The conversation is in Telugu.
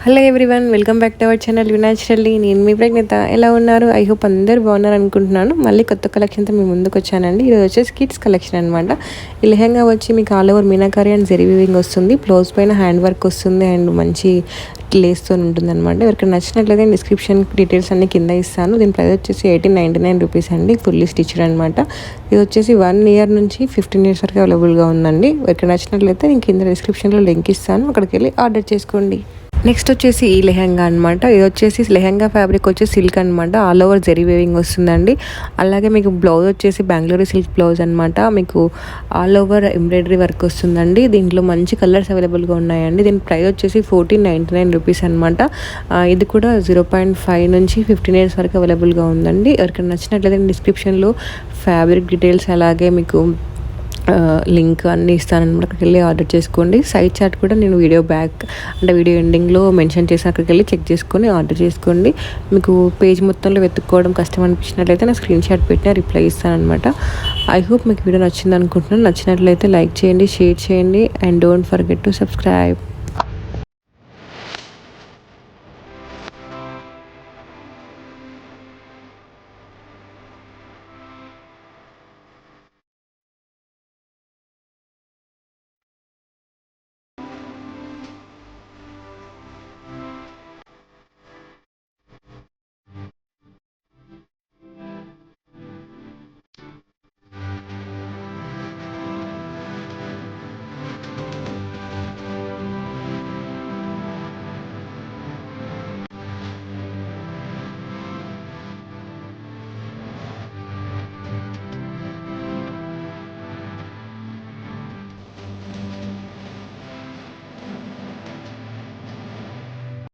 Hello everyone, welcome back to our channel naturally. నేను మీ ప్రజ్ఞత. ఎలా ఉన్నారు? ఐ హోప్ అందరూ బాగున్నారు అనుకుంటున్నాను. మళ్ళీ కొత్త కలెక్షన్తో మీ ముందుకు వచ్చానండి. ఇది వచ్చేసి కిడ్స్ కలెక్షన్ అనమాట. ఈ లెహంగా వచ్చి మీకు all over meenakari and zari weaving వస్తుంది. బ్లౌజ్ పైన హ్యాండ్ వర్క్ వస్తుంది అండ్ మంచి లేస్తో ఉంటుంది అనమాట. ఎవరికైనా నచ్చినట్లయితే డిస్క్రిప్షన్ డీటెయిల్స్ అన్ని కింద ఇస్తాను. దీని ప్రైస్ వచ్చేసి 1899 రూపీస్ అండి. ఫుల్లీ స్టిచ్డ్ అనమాట. ఇది వచ్చేసి 1 ఇయర్ నుంచి 15 ఇయర్స్ వరకు అవైలబుల్గా ఉందండి. ఎవరికైనా నచ్చినట్లయితే నేను కింద డిస్క్రిప్షన్లో లింక్ ఇస్తాను, అక్కడికి వెళ్ళి ఆర్డర్ చేసుకోండి. నెక్స్ట్ వచ్చేసి ఈ లెహంగా అనమాట. ఇది వచ్చేసి లెహంగా ఫ్యాబ్రిక్ వచ్చి సిల్క్ అనమాట. ఆల్ ఓవర్ జెరీ వేవింగ్ వస్తుందండి. అలాగే మీకు బ్లౌజ్ వచ్చేసి బెంగళూరు సిల్క్ బ్లౌజ్ అనమాట. మీకు ఆల్ ఓవర్ ఎంబ్రాయిడరీ వర్క్ వస్తుందండి. దీంట్లో మంచి కలర్స్ అవైలబుల్గా ఉన్నాయండి. దీని ప్రైస్ వచ్చేసి 1499 రూపీస్ అనమాట. ఇది కూడా 0.5 నుంచి 15 ఇయర్స్ వరకు అవైలబుల్గా ఉందండి. ఎవరికైనా నచ్చినట్లయితే డిస్క్రిప్షన్లో ఫ్యాబ్రిక్ డీటెయిల్స్ అలాగే మీకు లింక్ అన్నీ ఇస్తానన్నమాట. అక్కడికి వెళ్ళి ఆర్డర్ చేసుకోండి. సైజ్ చార్ట్ కూడా నేను వీడియో ఎండింగ్లో మెన్షన్ చేసి అక్కడికి వెళ్ళి చెక్ చేసుకొని ఆర్డర్ చేసుకోండి. మీకు పేజ్ మొత్తంలో వెతుక్కోవడం కష్టం అనిపించినట్లయితే నా స్క్రీన్ షాట్ పెట్టిన రిప్లై ఇస్తానమాట. ఐ హోప్ మీకు వీడియో నచ్చింది అనుకుంటున్నాను. నచ్చినట్లయితే లైక్ చేయండి, షేర్ చేయండి and don't forget to subscribe.